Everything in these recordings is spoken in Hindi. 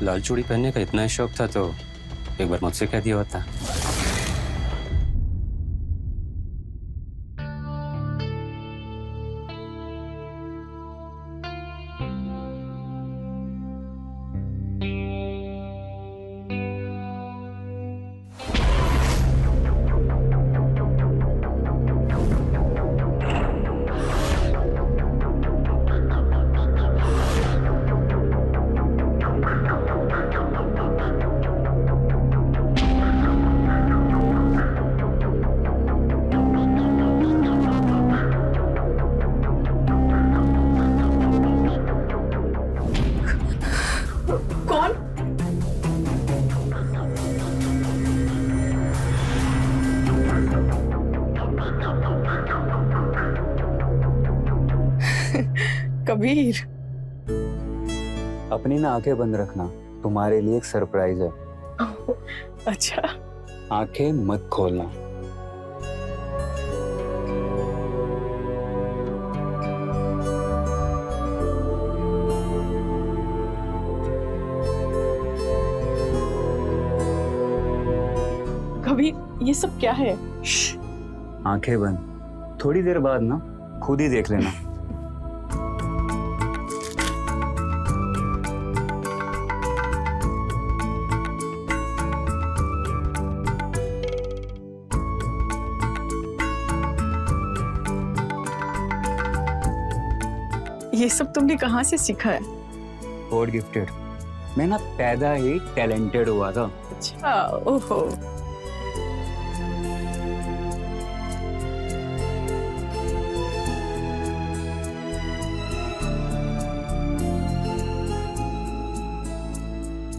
लाल चूड़ी पहनने का इतना शौक था तो एक बार मुझसे कह दिया होता। कबीर, अपनी ना आंखें बंद रखना, तुम्हारे लिए एक सरप्राइज है। अच्छा। आंखें मत खोलना। कबीर, ये सब क्या है? आंखें बंद, थोड़ी देर बाद ना खुद ही देख लेना। ये सब तुमने कहाँ से सीखा है? God gifted. मैं ना पैदा ही टैलेंटेड हुआ था। अच्छा, ओहो।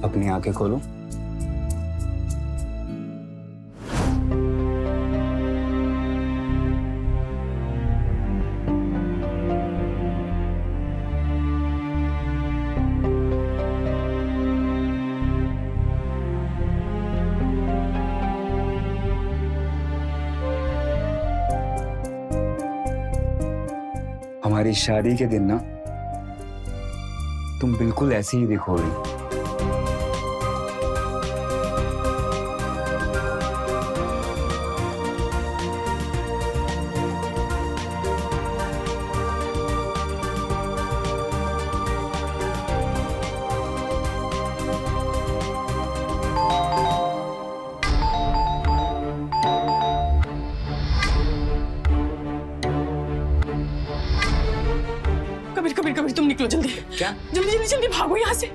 अपनी आंखें खोलो। हमारी शादी के दिन ना तुम बिल्कुल ऐसी ही दिखोगी। कबीर कबीर कबीर, तुम निकलो जल्दी। क्या? जल्दी जल्दी जल्दी भागो यहाँ से।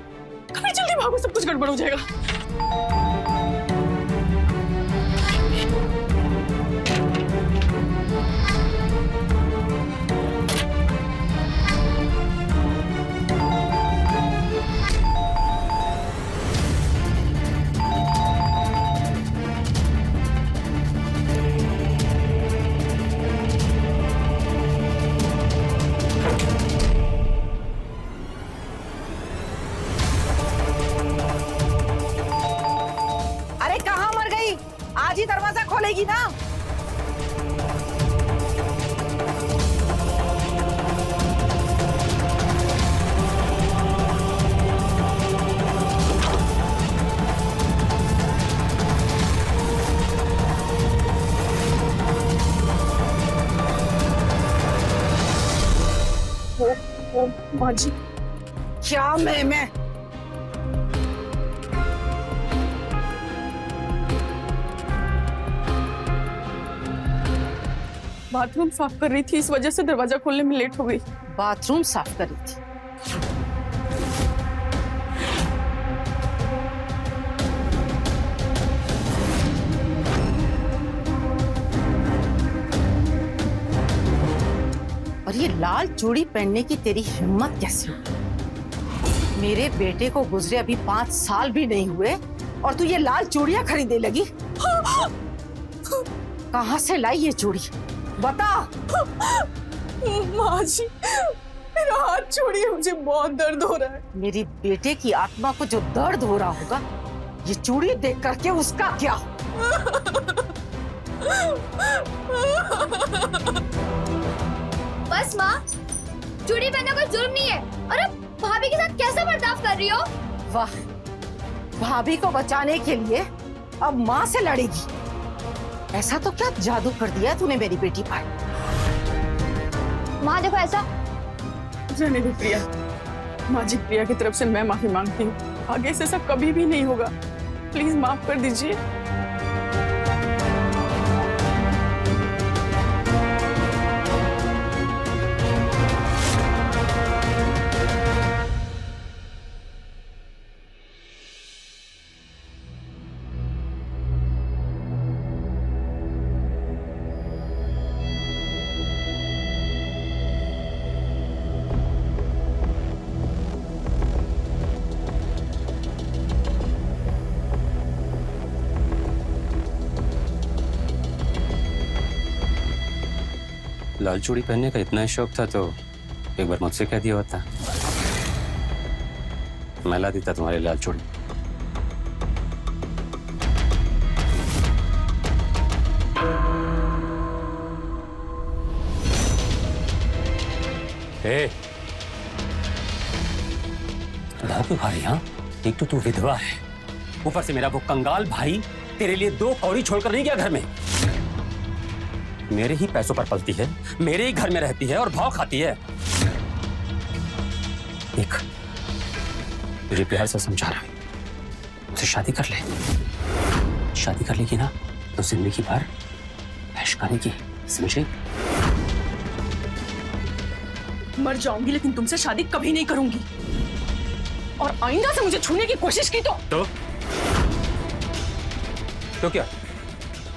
कबीर जल्दी भागो, सब कुछ गड़बड़ हो जाएगा। आज ही दरवाजा खोलेगी ना? ओ माँ जी, क्या मैं बाथरूम साफ कर रही थी, इस वजह से दरवाजा खोलने में लेट हो गई। बाथरूम साफ कर रही थी? और ये लाल चूड़ी पहनने की तेरी हिम्मत कैसे हुई? मेरे बेटे को गुजरे अभी 5 साल भी नहीं हुए और तू ये लाल चूड़ियां खरीदने लगी? कहाँ से लाई ये चूड़ी? बता। माँ जी, मेरा हाथ छोड़िए, मुझे बहुत दर्द हो रहा है। मेरी बेटे की आत्मा को जो दर्द हो रहा होगा, ये चूड़ी देख करके उसका क्या? बस माँ, चूड़ी पहनना कोई जुर्म नहीं है। और अब भाभी के साथ कैसा बर्ताव कर रही हो? वाह, भाभी को बचाने के लिए अब माँ से लड़ेगी। ऐसा तो क्या जादू कर दिया तूने मेरी बेटी पर। माँ देखो ऐसा। रहने दो प्रिया। माँ जी, प्रिया की तरफ से मैं माफी मांगती हूँ। आगे से सब कभी भी नहीं होगा। प्लीज माफ कर दीजिए। लाल चूड़ी पहनने का इतना ही शौक था तो एक बार मुझसे कह दिया होता, मैं ला देता तुम्हारी लाल चूड़ी। भाई, हाँ, एक तो तू विधवा है, ऊपर से मेरा वो कंगाल भाई तेरे लिए 2 कौड़ी छोड़कर नहीं गया घर में। मेरे ही पैसों पर पलती है, मेरे ही घर में रहती है और भाव खाती है। देख, तुझे प्यार से समझा रहा हूं, मुझसे शादी कर ले। शादी कर लेगी ना तो जिंदगी भर ऐश करेगी, समझे? मर जाऊंगी लेकिन तुमसे शादी कभी नहीं करूंगी। और आइंदा से मुझे छूने की कोशिश की तो क्या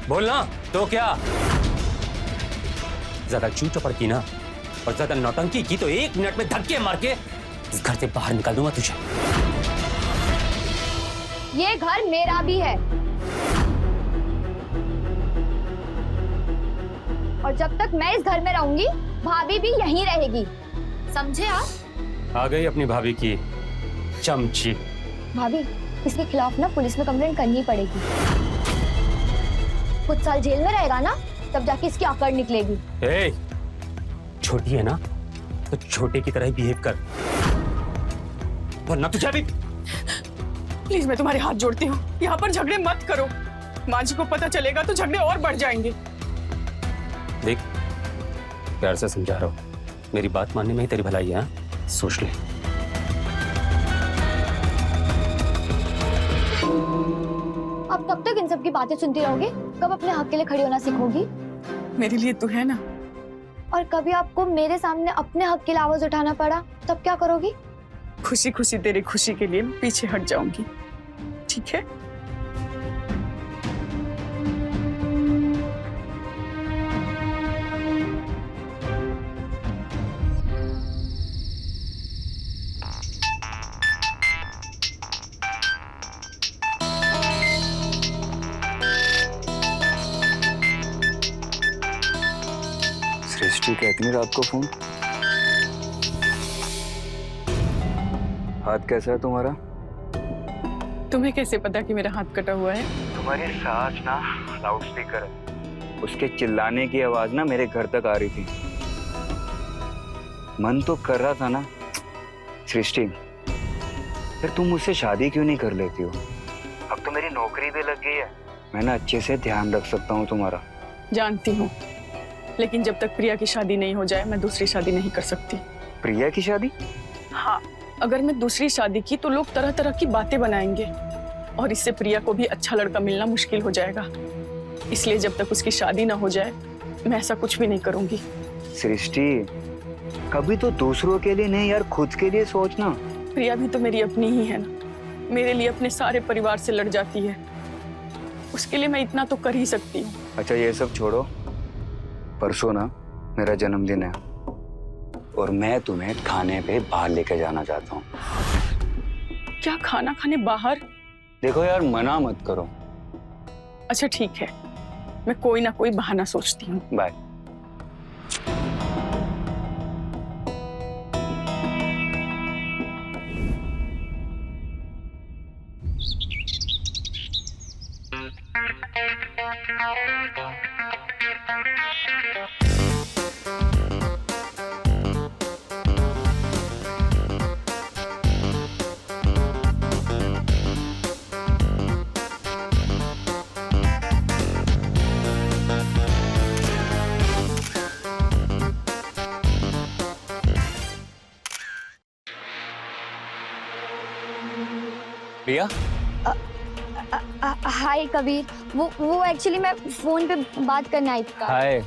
बोलना? तो क्या ज्यादा चूचौपड़ की ना और ज्यादा नौटंकी की तो 1 मिनट में धक्के मार के इस घर से बाहर निकाल दूंगा तुझे। ये घर मेरा भी है और जब तक मैं इस घर में रहूंगी भाभी भी यहीं रहेगी, समझे आप? आ गई अपनी भाभी की चमची। भाभी, इसके खिलाफ ना पुलिस में कंप्लेंट करनी पड़ेगी। कुछ साल जेल में रहेगा ना, तब जाके इसकी आकड़ निकलेगी। ए, छोटी है ना तो छोटे की तरह ही बिहेव कर, वरना तुझे भी। प्लीज मैं तुम्हारे हाथ जोड़ती हूँ, यहाँ पर झगड़े मत करो। माँ जी को पता चलेगा तो झगड़े और बढ़ जाएंगे। देख, प्यार से समझा रहा हूँ, मेरी बात मानने में ही तेरी भलाई है, सोच ले। अब कब तक इन सब की बातें सुनती रहोगे? कब अपने हक के लिए खड़ी होना सीखोगी? मेरे लिए तू है ना। और कभी आपको मेरे सामने अपने हक के लिए आवाज उठाना पड़ा तब क्या करोगी? खुशी खुशी तेरी खुशी के लिए पीछे हट जाऊंगी, ठीक है? सृष्टि कहती है रात को फोन। हाथ कैसा है तुम्हारा? तुम्हें कैसे पता कि मेरा हाथ कटा हुआ है? तुम्हारी सास ना लाउड स्पीकर है, उसके चिल्लाने की आवाज ना मेरे घर तक आ रही थी। मन तो कर रहा था ना सृष्टि, फिर तुम मुझसे शादी क्यों नहीं कर लेती हो? अब तो मेरी नौकरी भी लग गई है, मैं ना अच्छे से ध्यान रख सकता हूँ तुम्हारा। जानती हूँ, लेकिन जब तक प्रिया की शादी नहीं हो जाए मैं दूसरी शादी नहीं कर सकती। प्रिया की शादी? हाँ, अगर मैं दूसरी शादी की तो लोग तरह तरह की बातें बनाएंगे और इससे प्रिया को भी अच्छा लड़का मिलना मुश्किल हो जाएगा। इसलिए जब तक उसकी शादी ना हो जाए मैं ऐसा कुछ भी नहीं करूंगी। सृष्टि, कभी तो दूसरों के लिए नहीं यार, खुद के लिए सोचना। प्रिया भी तो मेरी अपनी ही है ना, मेरे लिए अपने सारे परिवार से लड़ जाती है, उसके लिए मैं इतना तो कर ही सकती हूँ। अच्छा ये सब छोड़ो, परसों ना मेरा जन्मदिन है और मैं तुम्हें खाने पे बाहर लेके जाना चाहता हूँ। क्या खाना खाने बाहर? देखो यार, मना मत करो। अच्छा ठीक है, मैं कोई ना कोई बहाना सोचती हूँ। बाय। प्रिया, हाय कबीर, वो एक्चुअली मैं फोन पे बात करने आई थी। हाय।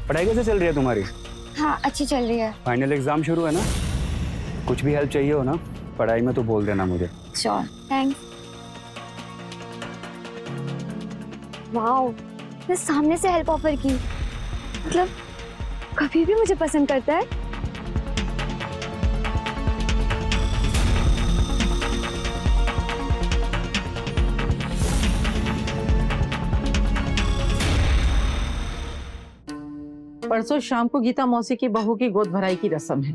पढ़ाई कैसे चल रही है तुम्हारी? हाँ अच्छी चल रही है। फाइनल एग्जाम शुरू है ना, कुछ भी हेल्प चाहिए हो ना पढ़ाई में तो बोल देना मुझे। Sure, thanks. वाओ, मैं सामने से हेल्प ऑफर की, मतलब कभी भी मुझे पसंद करता है। परसों शाम को गीता मौसी की बहू की गोद भराई की रस्म है,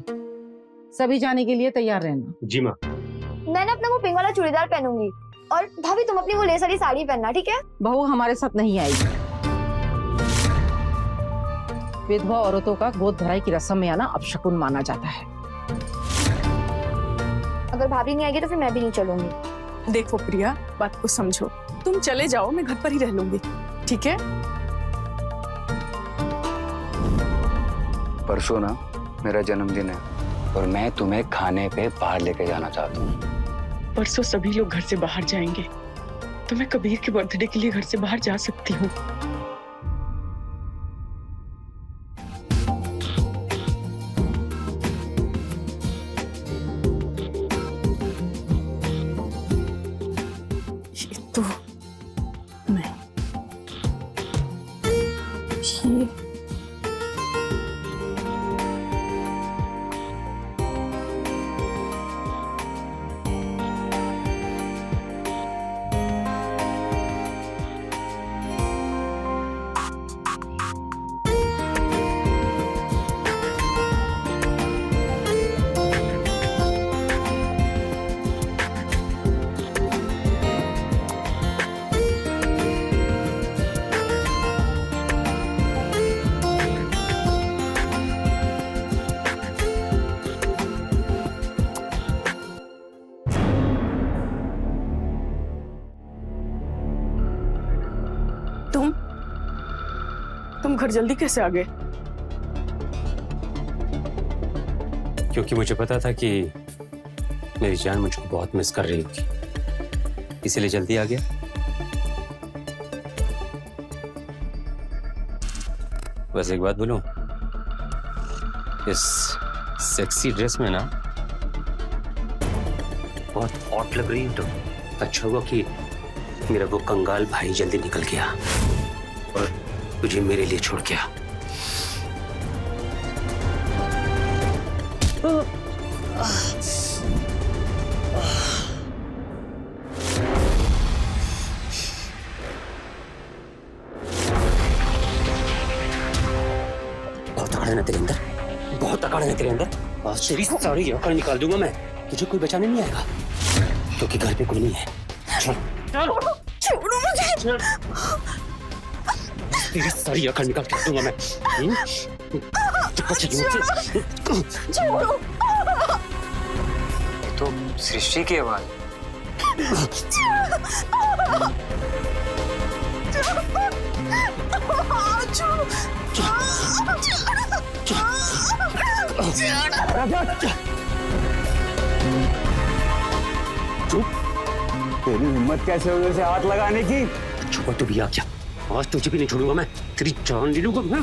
सभी जाने के लिए तैयार रहना। जी माँ। मैं ना अपना वो पिंक वाला चूड़ीदार पहनूंगी और भाभी तुम अपनी वो लेस वाली साड़ी पहनना, ठीक है? बहू हमारे साथ नहीं आएगी। विधवा औरतों का गोद भराई की रस्म में आना अपशकुन माना जाता है। अगर भाभी नहीं आएगी तो फिर मैं भी नहीं चलूंगी। देखो प्रिया, बात को समझो, तुम चले जाओ, मैं घर पर ही रह लूंगी, ठीक है? परसों ना मेरा जन्मदिन है और मैं तुम्हें खाने पे बाहर लेके जाना चाहता हूँ। परसों सभी लोग घर से बाहर जाएंगे, तो मैं कबीर के बर्थडे के लिए घर से बाहर जा सकती हूँ। ये तो नहीं, ये तुम घर जल्दी कैसे आ गए? क्योंकि मुझे पता था कि मेरी जान मुझको बहुत मिस कर रही होगी, इसीलिए जल्दी आ गया। बस एक बात बोलूं, इस सेक्सी ड्रेस में ना बहुत हॉट लग रही है। तो अच्छा हुआ कि मेरा वो कंगाल भाई जल्दी निकल गया और तुझे मेरे लिए छोड़ गया। बहुत अकड़ है तेरे अंदर, बहुत अकड़ है तेरे अंदर। आज तेरी सारी अकड़ निकाल दूंगा मैं, तुझे कोई बचाने नहीं आएगा क्योंकि घर पे कोई नहीं है। चल चल, छोड़ो मुझे। तेरी सारी अकड़ निकाल के दूंगा मैं। छोड़ो। तो सृष्टि की आवाज। तेरी हिम्मत कैसे हुई उसे हाथ लगाने की? छोड़ तो भी आ क्या, आज तुझे भी नहीं छोड़ूंगा मैं, तेरी जान ले लूंगा मैं।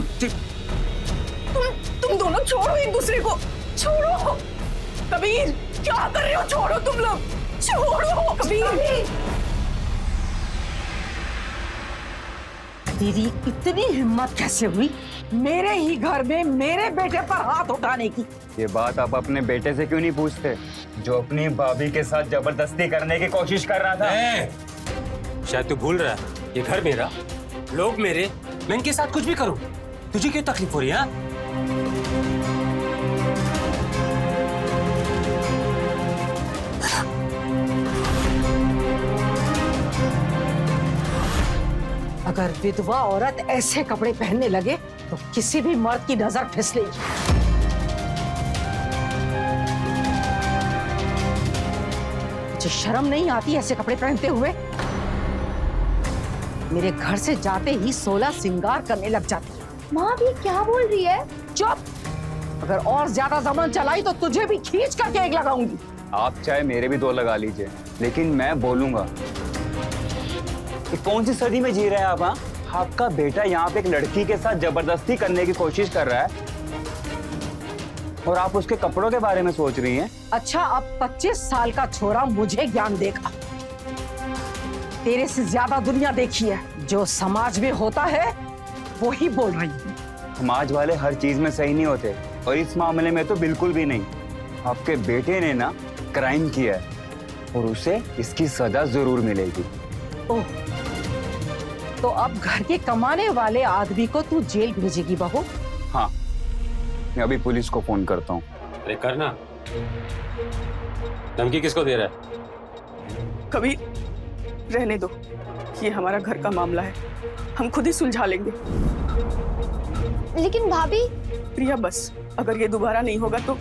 तुम दोनों छोड़ो एक दूसरे को, छोड़ो। कबीर क्या कर रहे हो? छोड़ो तुम लोग, छोड़ो कबीर। तेरी इतनी हिम्मत कैसे हुई मेरे ही घर में मेरे बेटे पर हाथ उठाने की? ये बात आप अपने बेटे से क्यों नहीं पूछते जो अपनी भाभी के साथ जबरदस्ती करने की कोशिश कर रहा था? शायद तू भूल रहा है, ये घर मेरा, लोग मेरे, मैं इनके साथ कुछ भी करूं, तुझे क्यों तकलीफ हो रही है? अगर विधवा औरत ऐसे कपड़े पहनने लगे तो किसी भी मर्द की नजर फिसलेगी। मुझे शर्म नहीं आती ऐसे कपड़े पहनते हुए? मेरे घर से जाते ही 16 सिंगार करने लग जाती है। माँ भी क्या बोल रही है? चुप! अगर और ज्यादा जबान चलाई तो तुझे भी खींच कर केक लगाऊंगी। आप चाहे मेरे भी 2 लगा लीजिए, लेकिन मैं बोलूंगा कि कौन सी सदी में जी रहे हैं आप? हाँ, आपका बेटा यहाँ पे एक लड़की के साथ जबरदस्ती करने की कोशिश कर रहा है और आप उसके कपड़ों के बारे में सोच रही हैं। अच्छा, अब 25 साल का छोरा मुझे ज्ञान देगा। तेरे से ज्यादा दुनिया देखी है। जो समाज में होता है वो ही बोल रही हूँ। समाज वाले हर चीज में सही नहीं होते और इस मामले में तो बिल्कुल भी नहीं। आपके बेटे ने ना क्राइम किया है और उसे इसकी सजा जरूर मिलेगी। ओह, तो अब घर के कमाने वाले आदमी को तू जेल भेजेगी बहू? हाँ, मैं अभी पुलिस को फोन करता हूँ। अरे करना, धमकी किसको दे रहा है? कभी रहने दो, ये हमारा घर का मामला है, हम खुद ही सुलझा लेंगे। लेकिन भाभी। प्रिया बस, अगर ये दोबारा नहीं होगा तो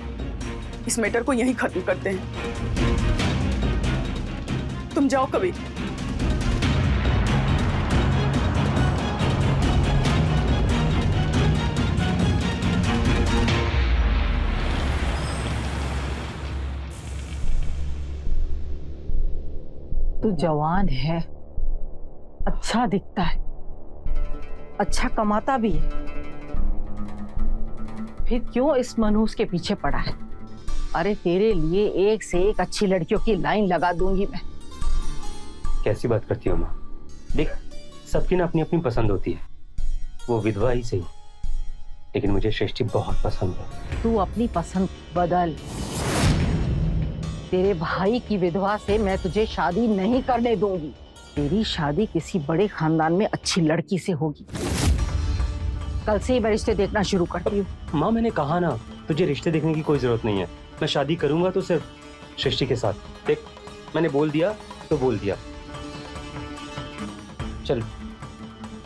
इस मैटर को यहीं खत्म करते हैं। तुम जाओ कभी। तू जवान है, अच्छा दिखता है, अच्छा कमाता भी है, फिर क्यों इस मनहूस के पीछे पड़ा है? अरे तेरे लिए एक से एक अच्छी लड़कियों की लाइन लगा दूंगी मैं। कैसी बात करती हो माँ? देख, सबकी ना अपनी अपनी पसंद होती है, वो विधवा ही सही, लेकिन मुझे सृष्टि बहुत पसंद है। तू अपनी पसंद बदल। तेरे भाई की विधवा से मैं तुझे शादी नहीं करने दूंगी। तेरी शादी किसी बड़े खानदान में अच्छी लड़की से होगी। कल से ही मैं रिश्ते देखना शुरू करती हूँ। माँ, मैंने कहा ना, तुझे रिश्ते देखने की कोई जरूरत नहीं है। मैं शादी करूंगा तो सिर्फ सृष्टि के साथ। देख, मैंने बोल दिया तो बोल दिया। चल,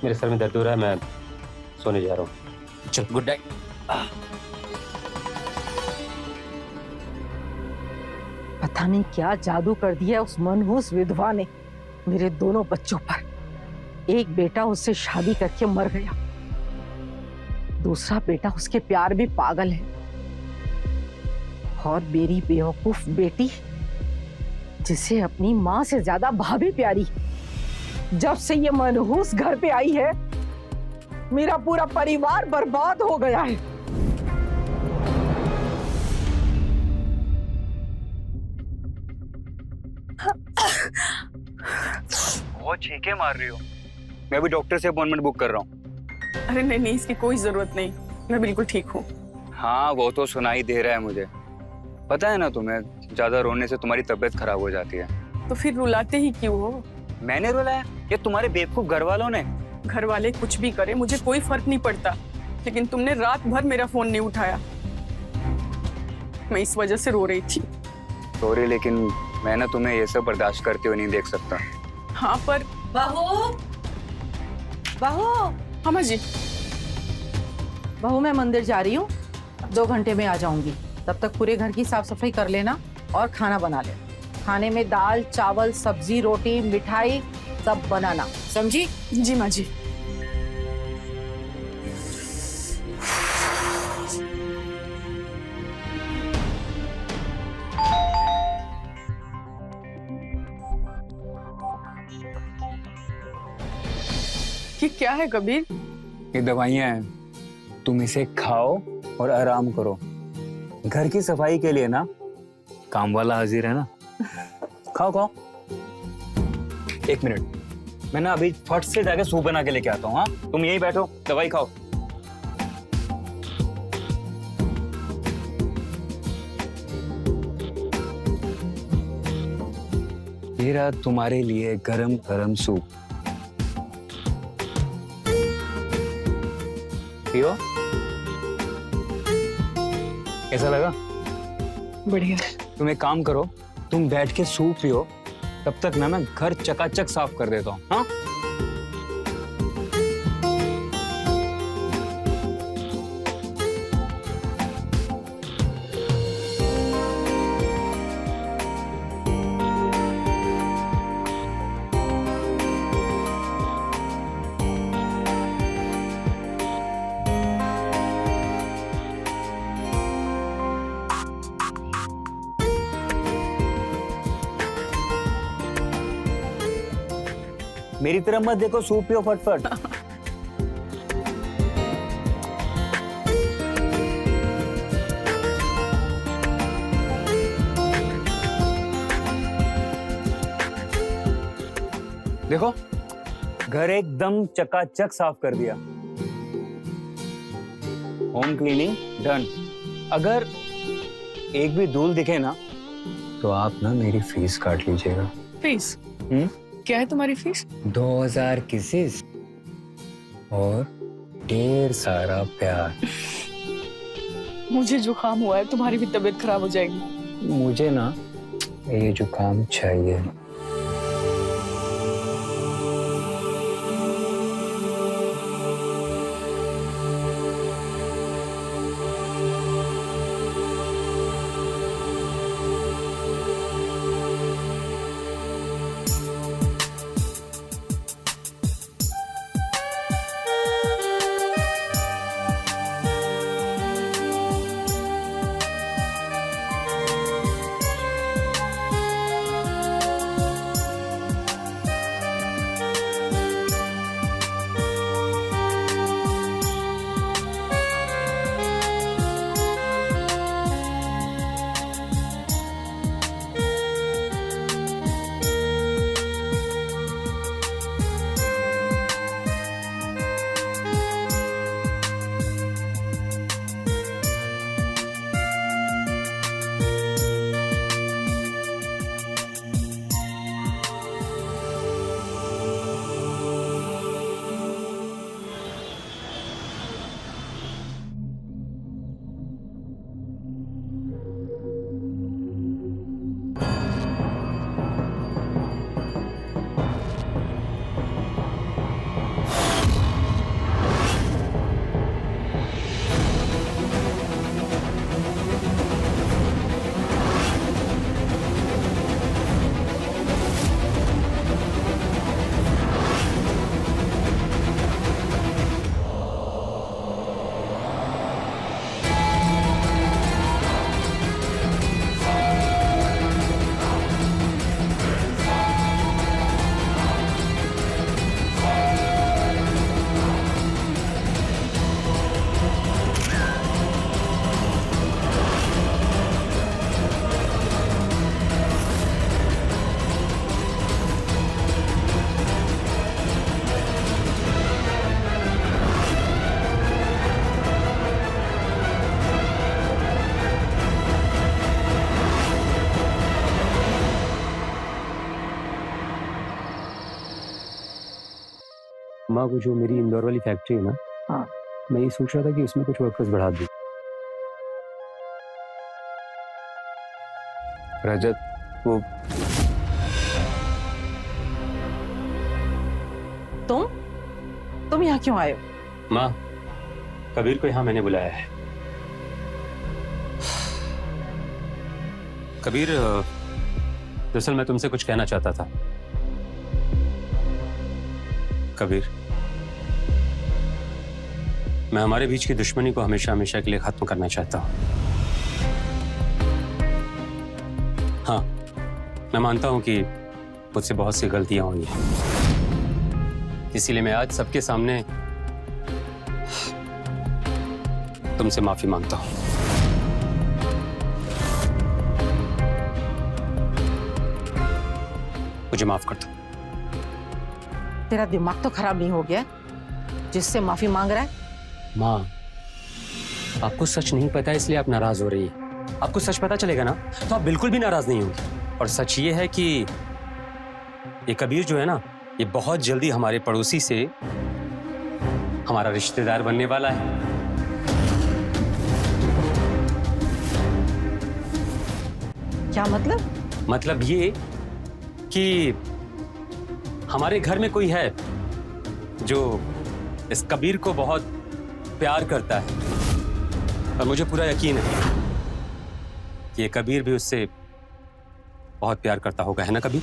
मेरे सर में दर्द हो रहा है, मैं सोने जा रहा हूँ। चल, गुड नाइट। पता नहीं क्या जादू कर दिया उस मनहूस विधवा ने मेरे दोनों बच्चों पर। एक बेटा उससे शादी करके मर गया, दूसरा बेटा उसके प्यार में पागल है, और मेरी बेवकूफ बेटी जिसे अपनी माँ से ज्यादा भाभी प्यारी। जब से ये मनहूस घर पे आई है, मेरा पूरा परिवार बर्बाद हो गया है। बहुत चीखें मार रही हो। मैं अभी डॉक्टर से अपॉइंटमेंट बुक कर रहा हूँ। अरे नहीं नहीं, इसकी कोई जरूरत नहीं, मैं बिल्कुल ठीक हूँ। हाँ, वो तो सुनाई दे रहा है मुझे। पता है ना तुम्हें, ज्यादा रोने से तुम्हारी तबीयत खराब हो जाती है। तो फिर रुलाते ही क्यों हो? मैंने रुलाया या तुम्हारे बेवकूफ घर वालों ने? घर वाले कुछ भी करे मुझे कोई फर्क नहीं पड़ता, लेकिन तुमने रात भर मेरा फोन नहीं उठाया, मैं इस वजह से रो रही थी। सॉरी, लेकिन मैं ना तुम्हें ये सब बर्दाश्त करते हुए नहीं देख सकता। हाँ पर बहू, बहू, अम्मा जी, बहू मैं मंदिर जा रही हूँ, 2 घंटे में आ जाऊंगी। तब तक पूरे घर की साफ सफाई कर लेना और खाना बना लेना। खाने में दाल, चावल, सब्जी, रोटी, मिठाई सब बनाना, समझी? जी माँ जी। ये क्या है कबीर? ये दवाइयाँ हैं, तुम इसे खाओ और आराम करो। घर की सफाई के लिए ना काम वाला हाजिर है ना। खाओ खाओ। 1 मिनट, मैं ना अभी फट से जाके सूप बना के लेके आता हूँ। हाँ, तुम यहीं बैठो, दवाई खाओ। ये रहा तुम्हारे लिए गरम गरम सूप, पियो। कैसा लगा? बढ़िया। तुम एक काम करो, तुम बैठ के सूप पियो, तब तक ना मैं घर चकाचक साफ कर देता हूँ। हाँ, मेरी तरफ मत देखो, सूप पियो फटफट। देखो, घर एकदम चकाचक साफ कर दिया। Home cleaning done. अगर एक भी धूल दिखे ना तो आप ना मेरी फीस काट लीजिएगा। फीस? क्या है तुम्हारी फीस? 2000 किसेस और ढेर सारा प्यार। मुझे जुकाम हुआ है, तुम्हारी भी तबीयत खराब हो जाएगी। मुझे ना ये जुकाम चाहिए। माँ, वो जो मेरी इंदौर वाली फैक्ट्री है ना, हाँ। मैं ये सोच रहा था कि उसमें कुछ वर्कर्स बढ़ा दूं। रजत, वो तुम यहाँ क्यों आए हो? माँ, कबीर को यहाँ मैंने बुलाया है। कबीर, दरअसल मैं तुमसे कुछ कहना चाहता था। कबीर, मैं हमारे बीच की दुश्मनी को हमेशा हमेशा के लिए खत्म करना चाहता हूं। हाँ, मैं मानता हूं कि मुझसे बहुत सी गलतियां हुई हैं, इसीलिए मैं आज सबके सामने तुमसे माफी मांगता हूं। मुझे माफ कर दो। तेरा दिमाग तो खराब नहीं हो गया जिससे माफी मांग रहा है? माँ, आपको सच नहीं पता इसलिए आप नाराज हो रही है। आपको सच पता चलेगा ना तो आप बिल्कुल भी नाराज नहीं होंगी। और सच ये है कि ये कबीर जो है ना, ये बहुत जल्दी हमारे पड़ोसी से हमारा रिश्तेदार बनने वाला है। क्या मतलब? मतलब ये कि हमारे घर में कोई है जो इस कबीर को बहुत प्यार करता है, और मुझे पूरा यकीन है कि ये कबीर भी उससे बहुत प्यार करता होगा, है ना कबीर?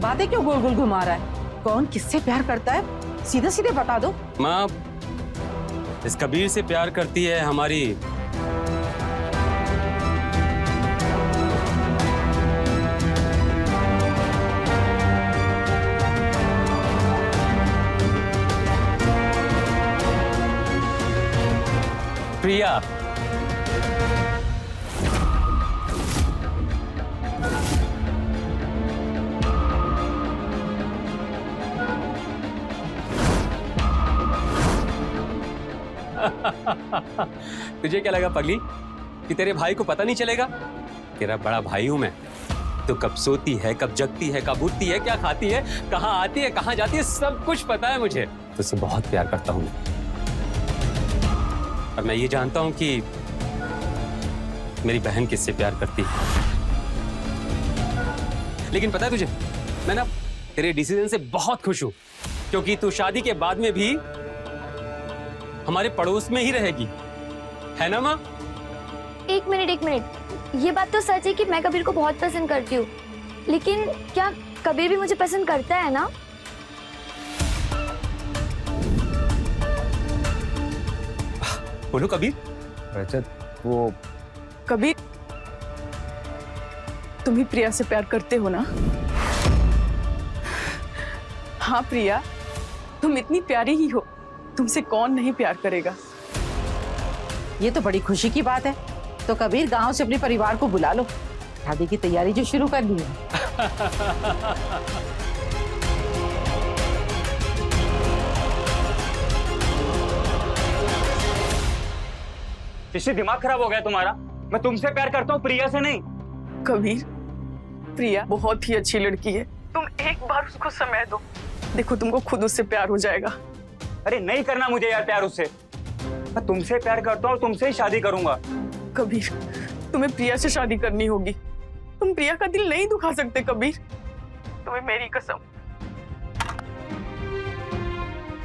बातें क्यों गोल गोल घुमा रहा है? कौन किससे प्यार करता है? सीधे सीधे बता दो। माँ, इस कबीर से प्यार करती है हमारी प्रिया। तुझे क्या लगा पगली कि तेरे भाई को पता नहीं चलेगा? तेरा बड़ा भाई हूं मैं। तो कब सोती है, कब जगती है, कब उठती है, क्या खाती है, कहाँ आती है, कहाँ जाती है, सब कुछ पता है मुझे। तुझसे बहुत प्यार करता हूं मैं। और मैं ये जानता हूं कि मेरी बहन किससे प्यार करती है। लेकिन पता है तुझे, मैं ना तेरे डिसीजन से बहुत खुश हूं, क्योंकि तू शादी के बाद में भी हमारे पड़ोस में ही रहेगी, है ना माँ? एक मिनट, ये बात तो सच है कि मैं कबीर को बहुत पसंद करती हूँ, लेकिन क्या कबीर भी मुझे पसंद करता है ना? बोलो कबीर। रजत, वो कबीर, तुम ही प्रिया से प्यार करते हो ना? हाँ प्रिया, तुम इतनी प्यारी ही हो, तुमसे कौन नहीं प्यार करेगा। ये तो बड़ी खुशी की बात है। तो कबीर, गांव से अपने परिवार को बुला लो, शादी की तैयारी जो शुरू कर दी है। इससे दिमाग खराब हो गया तुम्हारा? मैं तुमसे प्यार करता हूँ, प्रिया से नहीं। कबीर, प्रिया बहुत ही अच्छी लड़की है, तुम एक बार उसको समय दो, देखो तुमको खुद उससे प्यार हो जाएगा। अरे नहीं करना मुझे यार प्यार उससे। मैं तुमसे प्यार करता हूँ और तुमसे ही शादी करूंगा। कबीर, तुम्हें प्रिया से शादी करनी होगी, तुम प्रिया का दिल नहीं दुखा सकते कबीर, तुम्हें मेरी कसम।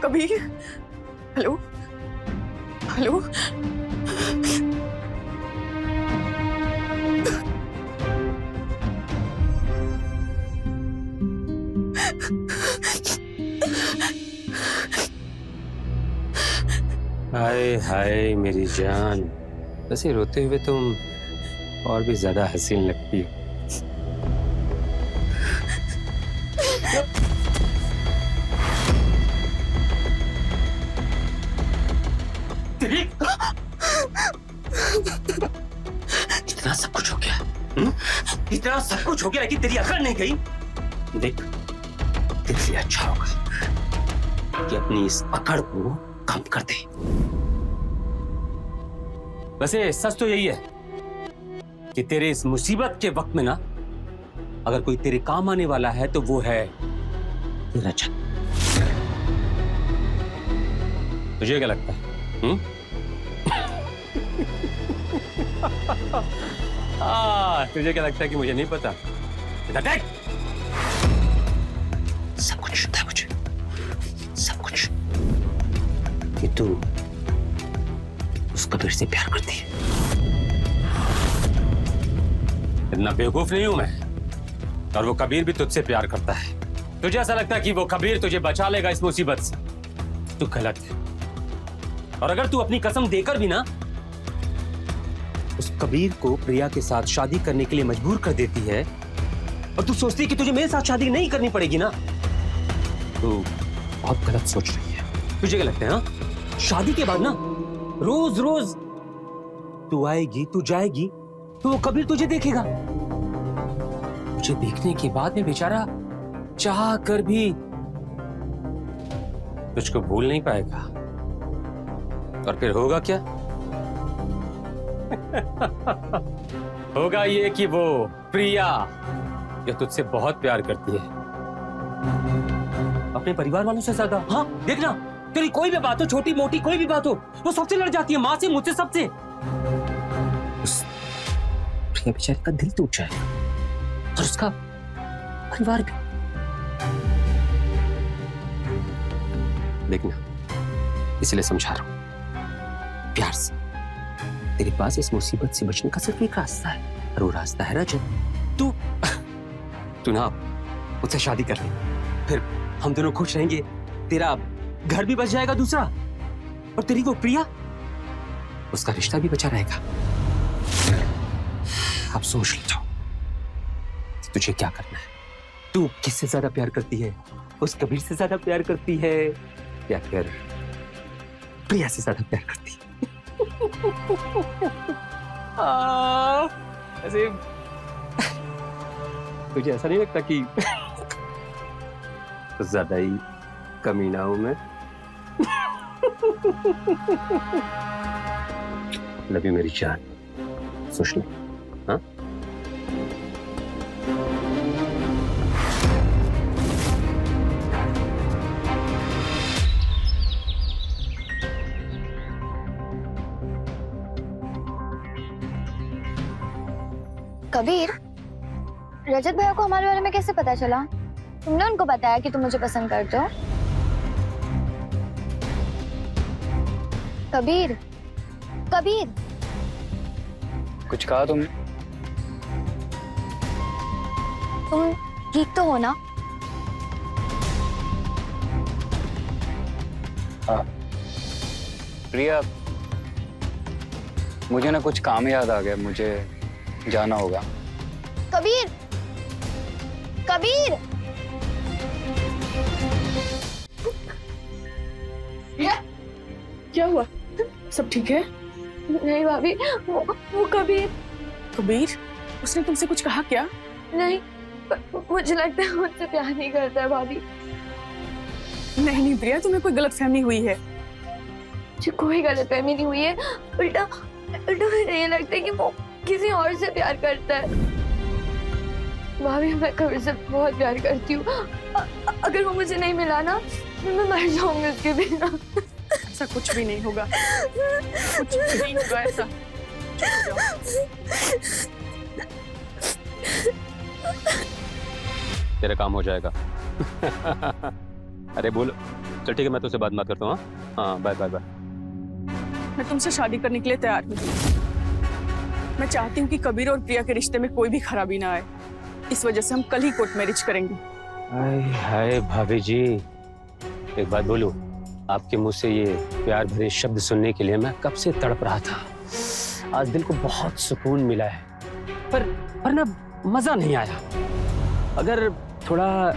कबीर, हेलो हेलो, हाय हाय मेरी जान, वैसे रोते हुए तुम और भी ज्यादा हसीन लगती हो। इतना सब कुछ हो गया, इतना सब कुछ हो गया, लेकिन तेरी अकल नहीं गई। देख, तेरे लिए अच्छा होगा कि अपनी इस अकड़ को कम कर दे। वैसे सच तो यही है कि तेरे इस मुसीबत के वक्त में ना, अगर कोई तेरे काम आने वाला है तो वो है रजत। तुझे क्या लगता है? तुझे क्या लगता है कि मुझे नहीं पता? देख, सब कुछ पता है मुझे, सब कुछ, कि तू उस कबीर से प्यार करती है। इतना बेवकूफ नहीं हूं मैं, और वो कबीर भी तुझसे प्यार करता है। तुझे ऐसा लगता है कि वो कबीर तुझे बचा लेगा इस मुसीबत से? तू गलत है। और अगर तू अपनी कसम देकर भी ना उस कबीर को प्रिया के साथ शादी करने के लिए मजबूर कर देती है, और तू सोचती है कि तुझे मेरे साथ शादी नहीं करनी पड़ेगी ना, तो बहुत गलत सोच रही है। तुझे क्या लगता है? हाँ, शादी के बाद ना रोज रोज तू आएगी, तू जाएगी, तो वो कबीर तुझे देखेगा। तुझे देखने के बाद में बेचारा चाह कर भी तुझको भूल नहीं पाएगा। और फिर होगा क्या? होगा ये कि वो प्रिया, जो तुझसे बहुत प्यार करती है, अपने परिवार वालों से ज्यादा, हाँ देखना, तेरी कोई भी बात हो, छोटी मोटी कोई भी बात हो, वो सबसे लड़ जाती है, माँ से, मुझसे, सबसे। उस प्रिया बेचारी का दिल टूट जाएगा, और उसका परिवार भी। देखना, इसलिए समझा रहा हूं प्यार से। तेरे पास इस मुसीबत से बचने का सिर्फ एक रास्ता है, और वो रास्ता है रजत। तू ना मुझसे शादी कर ले, फिर हम दोनों खुश रहेंगे, तेरा घर भी बच जाएगा दूसरा, और तेरी वो प्रिया, उसका रिश्ता भी बचा रहेगा। अब सोच लेता हूं तुझे क्या करना है। तू किससे ज्यादा प्यार करती है? उस कबीर से ज्यादा प्यार करती है, या फिर प्रिया से ज्यादा प्यार करती है? ऐसे तुझे ऐसा नहीं लगता कि कुछ ज्यादा ही कमीना हूं मैं? लव यू मेरी जान, सोच ले। हाँ, कबीर, रजत भैया को हमारे बारे में कैसे पता चला? तुमने उनको बताया कि तुम मुझे पसंद करते हो? कबीर, कबीर, कुछ कहा तुमने? तुम ठीक तो हो ना? हाँ प्रिया, मुझे ना कुछ काम याद आ गया, मुझे जाना होगा। कबीर, कबीर, क्या हुआ? सब ठीक है? नहीं भाभी, वो कबीर। कबीर, उसने तुमसे कुछ कहा क्या? नहीं, मुझे लगता है मुझसे प्यार नहीं करता है भाभी। नहीं नहीं प्रिया, तुम्हें कोई गलतफहमी हुई है। मुझे कोई गलतफहमी नहीं हुई है, उल्टा उल्टा मुझे ये लगता है कि वो किसी और से प्यार करता है। भाभी, मैं कबीर से बहुत प्यार करती हूँ। अगर वो मुझे नहीं मिला ना, मैं मर जाऊंगी उसके बिना। ऐसा कुछ भी नहीं होगा, कुछ भी नहीं होगा ऐसा। चुप जाओ। तेरा काम हो जाएगा। अरे बोलो, चल ठीक है, मैं तुझसे बात करता हूँ। हाँ, बाय बाय बाय। मैं तुमसे शादी करने के लिए तैयार हूँ। मैं चाहती हूँ कि कबीर और प्रिया के रिश्ते में कोई भी खराबी ना आए। इस वजह से हम कल ही कोर्ट मैरिज करेंगे। हाय हाय भाभी जी, एक बात बोलूं, आपके मुंह से ये प्यार भरे शब्द सुनने के लिए मैं कब से तड़प रहा था। आज दिल को बहुत सुकून मिला है, पर ना मजा नहीं आया। अगर थोड़ा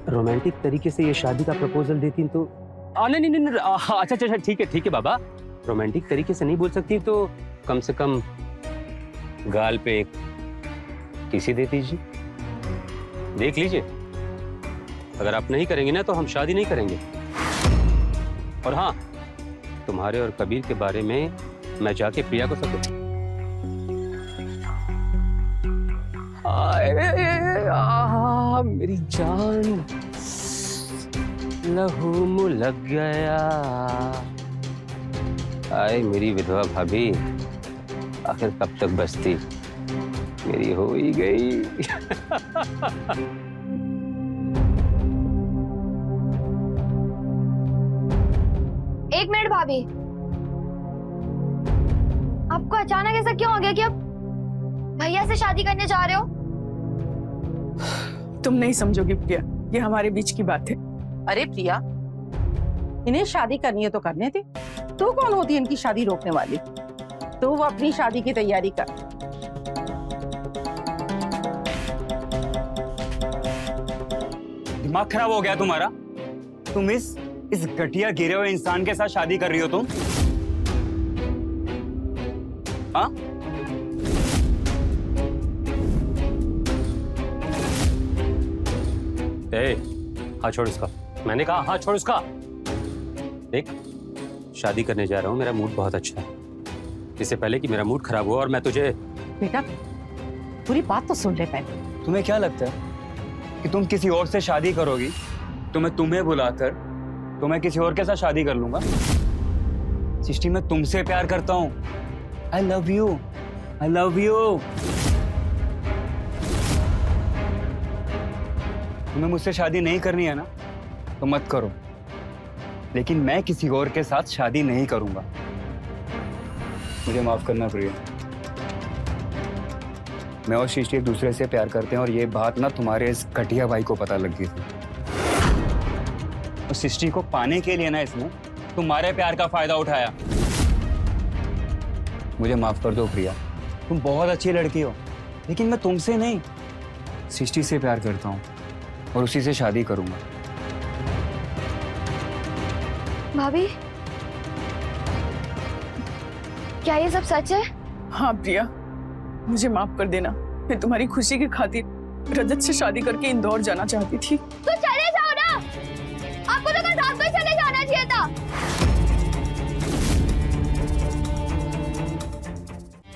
रोमांटिक तरीके से ये शादी का प्रपोजल देती तो नहीं, अच्छा ठीक है बाबा, रोमांटिक तरीके से नहीं बोल सकती तो कम से कम गाल पे एक किसी दे दीजिए, देख लीजिए। अगर आप नहीं करेंगे ना तो हम शादी नहीं करेंगे। और हाँ, तुम्हारे और कबीर के बारे में मैं जाके प्रिया को सब मेरी जान, लहू मुँह लग गया। आए मेरी विधवा भाभी, आखिर कब तक बसती, मेरी हो ही गई। एक मिनट भाभी, आपको अचानक ऐसा क्यों हो गया कि अब भैया से शादी करने जा रहे हो? तुम नहीं समझोगी प्रिया, ये हमारे बीच की बात है। अरे प्रिया, इन्हें शादी करनी है तो करने दे। तू कौन होती है इनकी शादी रोकने वाली? तू वो अपनी शादी की तैयारी कर। दिमाग खराब हो गया तुम्हारा? तुम इस घटिया गिरे हुए इंसान के साथ शादी कर रही हो तुम? हाँ? हाथ छोड़ इसका। मैंने कहा हाथ छोड़ इसका। देख, शादी करने जा रहा हूँ, मेरा मूड बहुत अच्छा है। इससे पहले कि मेरा मूड खराब हुआ और मैं तुझे। बेटा, पूरी बात तो सुन ले पहले। तुम्हें क्या लगता है कि तुम किसी और से शादी करोगी तो मैं तुम्हें बुलाकर तो मैं किसी और के साथ शादी कर लूंगा? सृष्टि, मैं तुमसे प्यार करता हूँ। I love you, I love you. तुम्हें मुझसे शादी नहीं करनी है ना तो मत करो, लेकिन मैं किसी और के साथ शादी नहीं करूंगा। मुझे माफ करना प्रिया। मैं और सृष्टि एक दूसरे से प्यार करते हैं और ये बात ना तुम्हारे इस घटिया भाई को पता लग गई थी। और सृष्टि को पाने के लिए ना इसने तुम्हारे प्यार का फायदा उठाया। मुझे माफ कर दो प्रिया, तुम बहुत अच्छी लड़की हो, लेकिन मैं तुमसे नहीं, सृष्टि से प्यार करता हूँ और उसी से शादी करूंगा। भाभी, क्या ये सब सच है? हाँ प्रिया, मुझे माफ कर देना। मैं तुम्हारी खुशी की खातिर रजत से शादी करके इंदौर जाना चाहती थी। तो चले जाओ ना, आपको तो कल रात को ही चले जाना चाहिए था।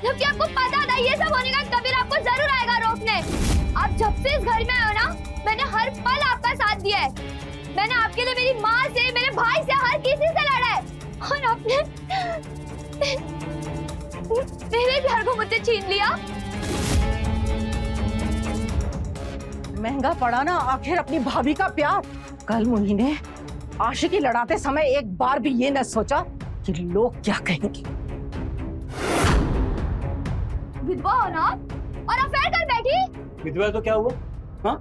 जबकि आपको पता था ये सब होने का, कबीर आपको जरूर आएगा रोकने। आप जब से इस घर में आए ना, मैंने हर पल आपका साथ दिया है। मैंने आपके लिए मेरी माँ से, मेरे भाई से, हर किसी से लड़ा है, और आपने मेरे प्यार को मुझसे छीन लिया। महंगा पड़ा ना आखिर अपनी भाभी का प्यार। कल मुन्नी ने आशिकी लड़ाते समय एक बार भी ये न सोचा कि लोग क्या कहेंगे। विधवा हो ना और अफेयर कर बैठी। विधवा तो क्या हुआ? हाँ,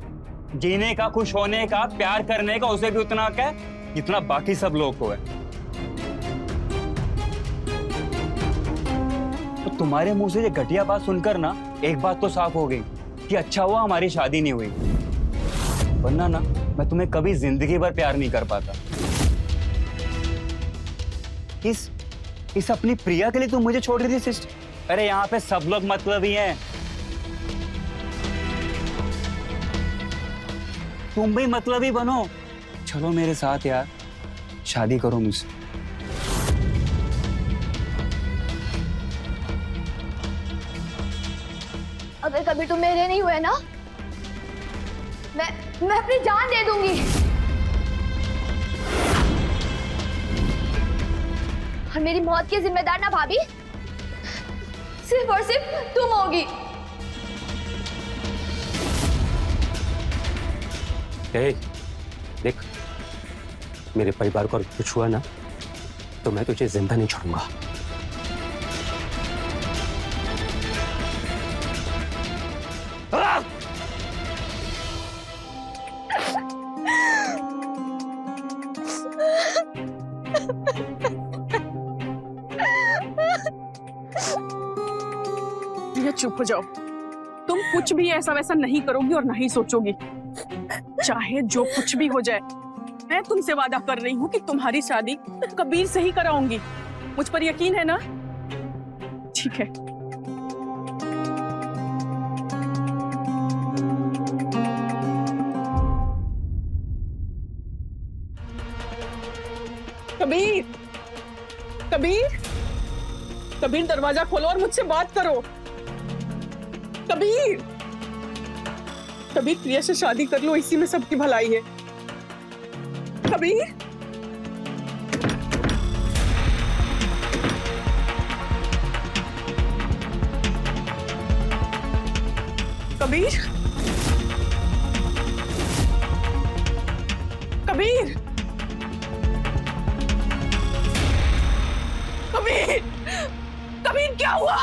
जीने का, खुश होने का, प्यार करने का उसे भी उतना हक है जितना बाकी सब लोग को है। तो तुम्हारे मुंह से ये घटिया बात सुनकर ना एक बात तो साफ हो गई कि अच्छा हुआ हमारी शादी नहीं हुई, वरना ना मैं तुम्हें कभी जिंदगी भर प्यार नहीं कर पाता। इस अपनी प्रिया के लिए तुम मुझे छोड़ रही थी सिस्टर? अरे यहाँ पे सब लोग मतलबी हैं, तुम भी मतलबी बनो। चलो मेरे साथ यार, शादी करो मुझसे। अगर कभी तुम मेरे नहीं हुए ना, मैं अपनी जान दे दूंगी। और मेरी मौत की जिम्मेदार ना भाभी, सिर्फ और सिर्फ तुम होगी। ए, देख, मेरे परिवार को कुछ हुआ ना तो मैं तुझे जिंदा नहीं छोड़ूंगा। प्रिया चुप हो जाओ। तुम कुछ भी ऐसा वैसा नहीं करोगी और नहीं सोचोगी। चाहे जो कुछ भी हो जाए, मैं तुमसे वादा कर रही हूँ कि तुम्हारी शादी कबीर से ही कराऊंगी। मुझ पर यकीन है ना? ठीक है। कबीर, कबीर, कबीर दरवाजा खोलो और मुझसे बात करो। कबीर, कबीर प्रिया से शादी कर लो, इसी में सबकी भलाई है। कबीर, कबीर, कबीर, कबीर, कबीर क्या हुआ?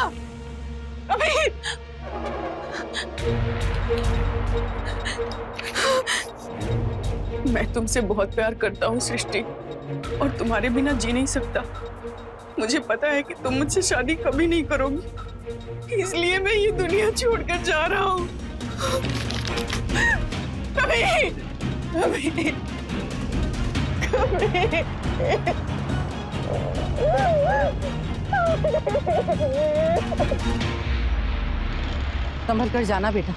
कबीर, मैं तुमसे बहुत प्यार करता हूँ सृष्टि, और तुम्हारे बिना जी नहीं सकता। मुझे पता है कि तुम मुझसे शादी कभी नहीं करोगी, इसलिए मैं ये दुनिया छोड़कर जा रहा हूँ। कबीर, कबीर, कबीर। संभल कर जाना बेटा,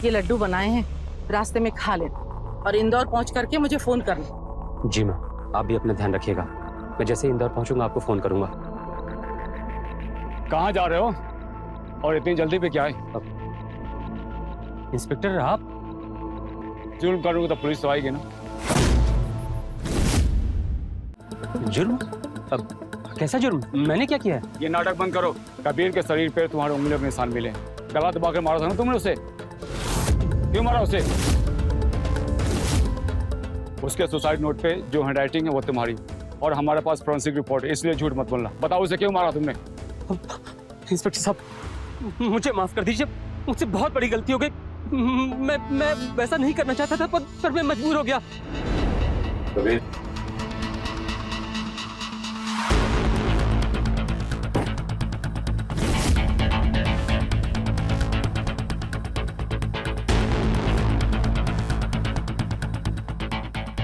ये लड्डू बनाए हैं, रास्ते में खा लेना और इंदौर पहुंच करके मुझे फोन करना। जी माँ, आप भी अपना ध्यान रखिएगा। मैं जैसे ही इंदौर पहुंचूंगा आपको फोन करूंगा। कहाँ जा रहे हो और इतनी जल्दी पे क्या है? इंस्पेक्टर आप? जुर्म करूंगा तो पुलिस तो आएगी ना। जुर्म? अब कैसा जुर्म? मैंने क्या किया है? ये नाटक बंद करो। कबीर के शरीर पे तुम्हारे उंगलियों के निशान मिले, गला दबा कर मारा था ना तुमने उसे। क्यों मारा उसे? उसके सुसाइड नोट पे जो हैंडराइटिंग है वो तुम्हारी, और हमारे पास फोरेंसिक रिपोर्ट है, इसलिए झूठ मत बोलना। बताओ उसे क्यों मारा तुमने? इंस्पेक्टर साहब, मुझे माफ कर दीजिए, मुझसे बहुत बड़ी गलती हो गई। मैं वैसा नहीं करना चाहता था, पर मैं मजबूर हो गया। कबीर,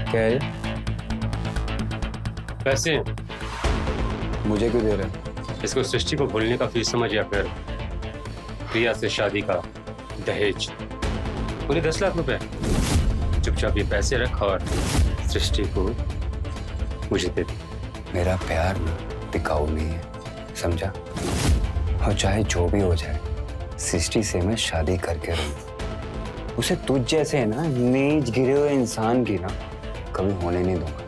क्या है? पैसे मुझे क्यों दे रहे हैं? इसको सृष्टि को भूलने का फीस समझ या फिर प्रिया से शादी का दहेज। पूरे 10 लाख रुपए। चुपचाप ये पैसे रख और सृष्टि को मुझे दे दे। मेरा प्यार ना टिकाऊ नहीं है, समझा? और चाहे जो भी हो जाए, सृष्टि से मैं शादी करके रहूंगा। उसे तुझ जैसे ना नीच गिरे हुए इंसान की ना कभी होने नहीं दूंगा।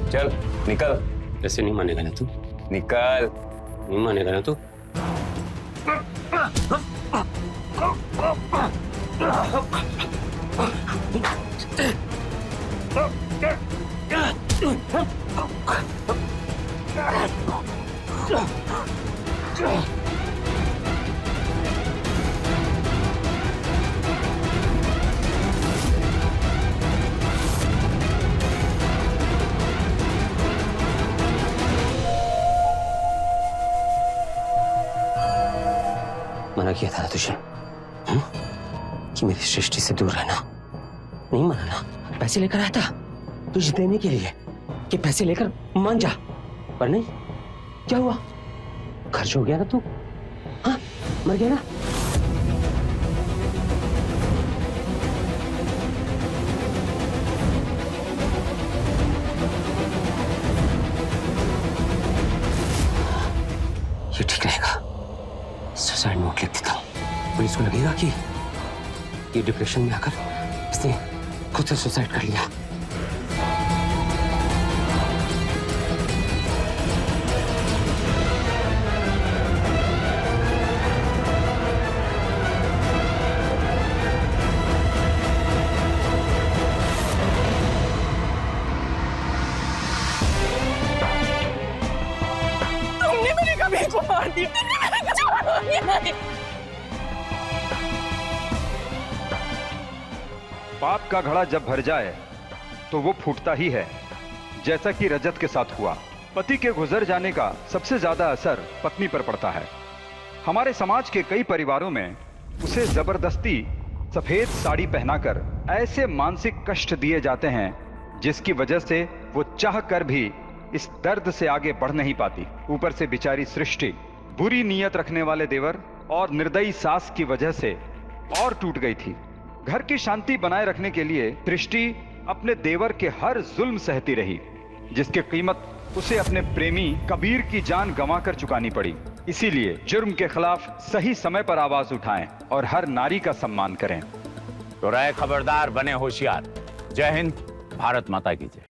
चल निकल। ऐसे नहीं मानेगा ना तू? निकल। नहीं मानेगा ना तू? मना किया था ना तुझे कि मेरी सृष्टि से दूर रहना। नहीं माना ना? पैसे लेकर आया था तुझे देने के लिए कि पैसे लेकर मान जा, पर नहीं। क्या हुआ? खर्च हो गया ना तू? हाँ, मर गया ना? ये ठीक रहेगा। सुसाइड नोट लिख देता हूँ। पुलिस को लगेगा कि ये डिप्रेशन में आकर इसने खुद से सुसाइड कर लिया। तुमने मेरे कभी को मार दिया। पाप का घड़ा जब भर जाए तो वो फूटता ही है, जैसा कि रजत के साथ हुआ। पति के गुजर जाने का सबसे ज्यादा असर पत्नी पर पड़ता है। हमारे समाज के कई परिवारों में उसे जबरदस्ती सफेद साड़ी पहनाकर ऐसे मानसिक कष्ट दिए जाते हैं जिसकी वजह से वो चाह कर भी इस दर्द से आगे बढ़ नहीं पाती। ऊपर से बेचारी सृष्टि बुरी नीयत रखने वाले देवर और निर्दयी सास की वजह से और टूट गई थी। घर की शांति बनाए रखने के लिए सृष्टि अपने देवर के हर जुल्म सहती रही, जिसकी कीमत उसे अपने प्रेमी कबीर की जान गंवाकर चुकानी पड़ी। इसीलिए जुर्म के खिलाफ सही समय पर आवाज उठाएं और हर नारी का सम्मान करें। तो रहे खबरदार, बने होशियार। जय हिंद, भारत माता की जय।